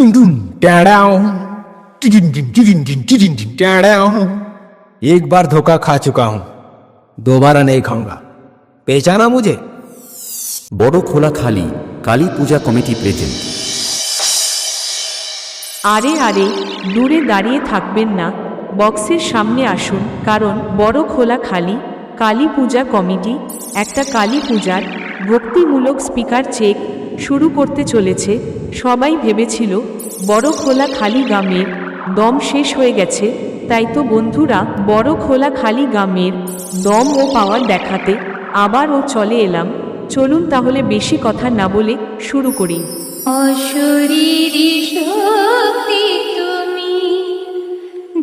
तुम तुम टैडाओ टैडाओ। एक बार धोखा खा चुका हूं, दोबारा नहीं खाऊंगा। पहचाना मुझे? বড় খোলাখালি কালী পূজা কমিটি প্রেজেন্ট। আরে আরে, দূরে দাঁড়িয়ে থাকবেন না, বক্সের সামনে আসুন, কারণ বড় খোলাখালি কালী পূজা কমিটি একটা কালী পূজার ভক্তিমূলক স্পিকার চেক শুরু করতে চলেছে। সবাই ভেবেছিল বড় খোলাখালি গ্রামের দম শেষ হয়ে গেছে, তাই তো বন্ধুরা বড় খোলাখালি গ্রামের দম ও পাওয়ার দেখাতে আবারও চলে এলাম। চলুন তাহলে বেশি কথা না বলে শুরু করি। অশরীরী শক্তি তুমি,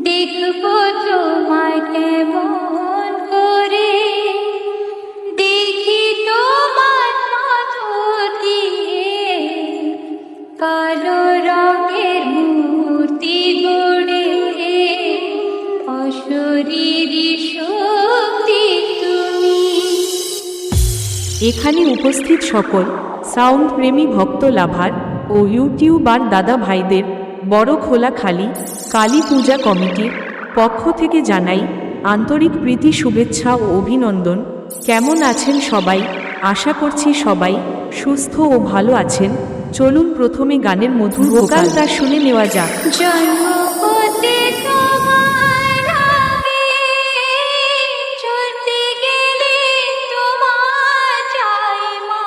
দেখবো তোমায় কেমন করে, দেখি তোমার মাথা দিয়ে কালো রঙের মূর্তি গড়ে। অশরীরী শক্তি তুমি। এখানে উপস্থিত সকল সাউন্ড প্রেমী ভক্ত লাভার ও ইউটিউবার দাদা ভাইদের বড় খোলাখালি কালী পূজা কমিটির পক্ষ থেকে জানাই আন্তরিক প্রীতি, শুভেচ্ছা ও অভিনন্দন। কেমন আছেন সবাই? আশা করছি সবাই সুস্থ ও ভালো আছেন। চলুন প্রথমে গানের মধুর ভোকালটা শুনে নেওয়া যাক। জন্ম হতে তোমার আগে, চলতে গেলে তোমার চাই মা।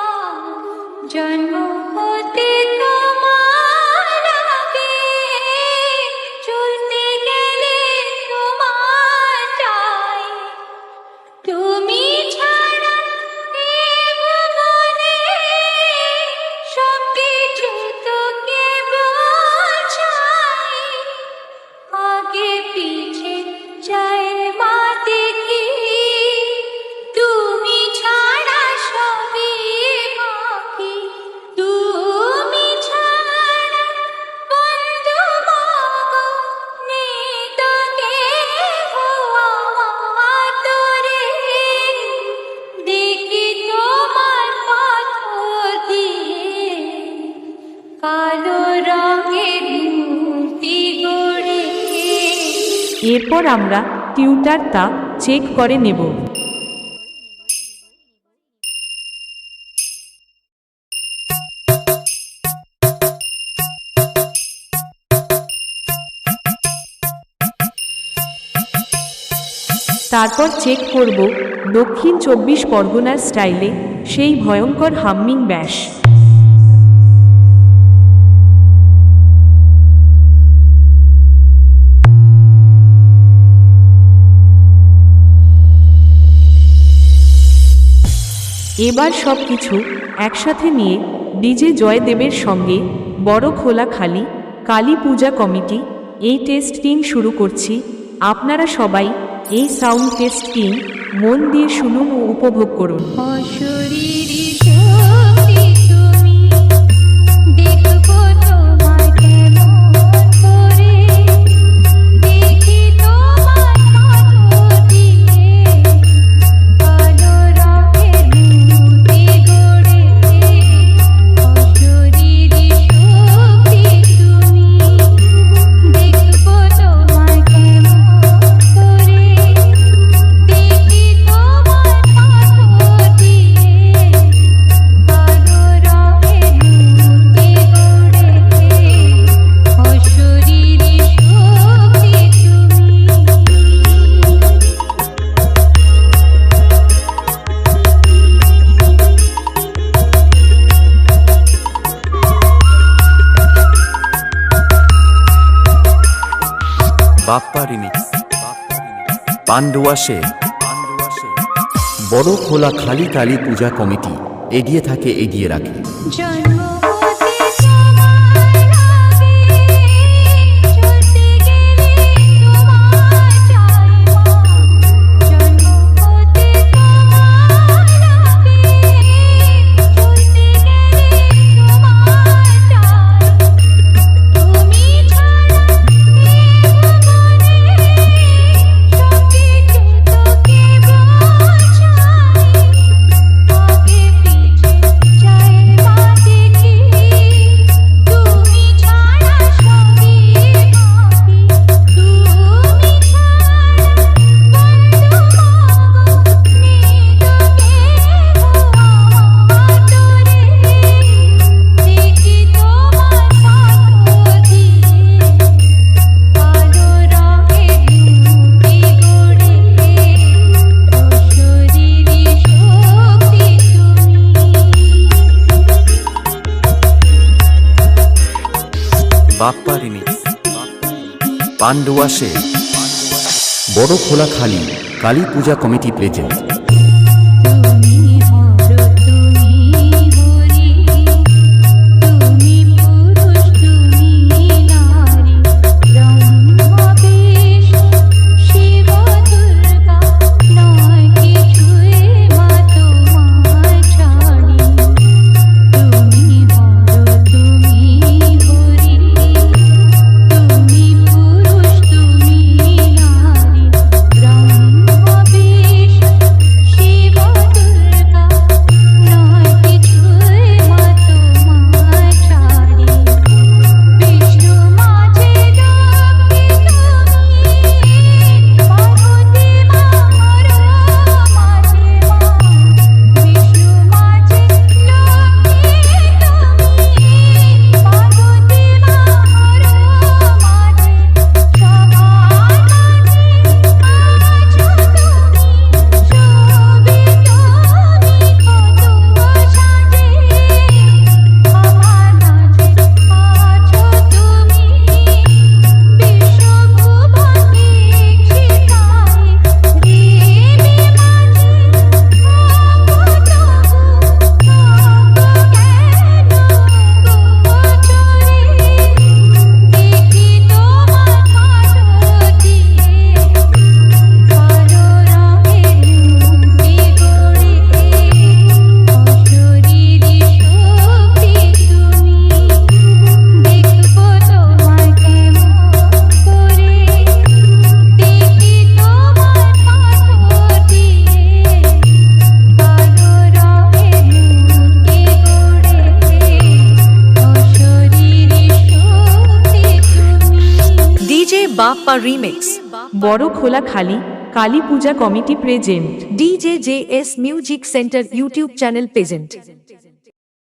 জন্ম হতে তোমার আগে, চলতে গেলে তোমার চাই। তুমি ছাড়া এ ভুবনে সবকিছু তো কেবল ছাই। আগে পিছে চাই মা দেখি, তুমি ছাড়া সবই বাকি। তুমি ছাড়া বন্ধু মাগো, নেই তো কেহ আমার তোরে। দেখি তোমার পাথর দিয়ে কালো রঙের মূর্তি গড়ে। এরপর আমরা টিউটারটা চেক করে নেব। তারপর চেক করব দক্ষিণ 24 পরগনার স্টাইলে সেই ভয়ঙ্কর হাম্মিং ব্যাস। এবার সব কিছু একসাথে নিয়ে ডিজে জয়দেবের সঙ্গে বড় খোলাখালি কালী পূজা কমিটি এই টেস্ট টিম শুরু করছি। আপনারা সবাই এই সাউন্ড টেস্ট টিম মন দিয়ে শুনুন ও উপভোগ করুন। অশরীরী শক্তি তুমি, দেখবো তোমায় কেমন করে, দেখি তোমার মাথা দিয়ে কালো রঙের মূর্তি গড়ে। অশরীরী শক্তি তুমি, দেখবো তোমায় কেমন করে, দেখি তোমার মাথা দিয়ে কালো রঙের মূর্তি গড়ে। অশরীরী শক্তি তুমি। বাপ্পা রিমিক্স, পান্ডুয়া শের। বড় খোলাখালি কালী পূজা কমিটি এগিয়ে থাকে, এগিয়ে রাখে। জন্ম হতে তোমার আগে, চলতে গেলে তোমার চাই মা। জন্ম হতে তোমার আগে, চলতে গেলে তোমার চাই। তুমি ছাড়া এ ভুবনে সবকিছু তো কেবল ছাই। আগে পিছে চাই মা দেখি, বাপ্পা রিমিক্স পান্ডুয়া শেখ বড় খোলা খালি কালী পূজা কমিটি প্রেজেন্ট তুমি হর তুমি হরি তুমি পুরুষ তুমি নারী ব্রহ্মা বিষ্ণু শিব দুর্গা নয় কিছুই মা তোমার ছাড়ি তুমি হর তুমি হরি তুমি পুরুষ তুমি নারী ব্রহ্মা বিষ্ণু শিব দুর্গা নয় কিছুই মা তোমার ছাড়ি বিষ্ণু মাঝে লক্ষ্মী তুমি পার্বতী মা হর মাঝে মা বিষ্ণু মাঝে লক্ষ্মী তুমি পার্বতী মা হর মাঝে সবার মাঝে আছো তুমি সবই তুমি কত সাজে আমার মাঝে আছো তুমি বিশ্বভুবন বিক্ষিতায় রেমি মাঝে অঙ্গ তবু অঙ্গ কেন গোচরে দেখি তোমার কাজল দিয়ে কালো রঙের মুক্তি গড়ে অশরীরী শক্তি তুমি দেখবো তোমার কেমন করে দেখি তোমার পাথর দিয়ে কালো রঙের মুক্তি গড়ে অশরীরী শক্তি তুমি ডিজে বাপ্পা রিমিক্স বড় খোলা খালি Kali Puja committee present DJ J S music centre YouTube channel present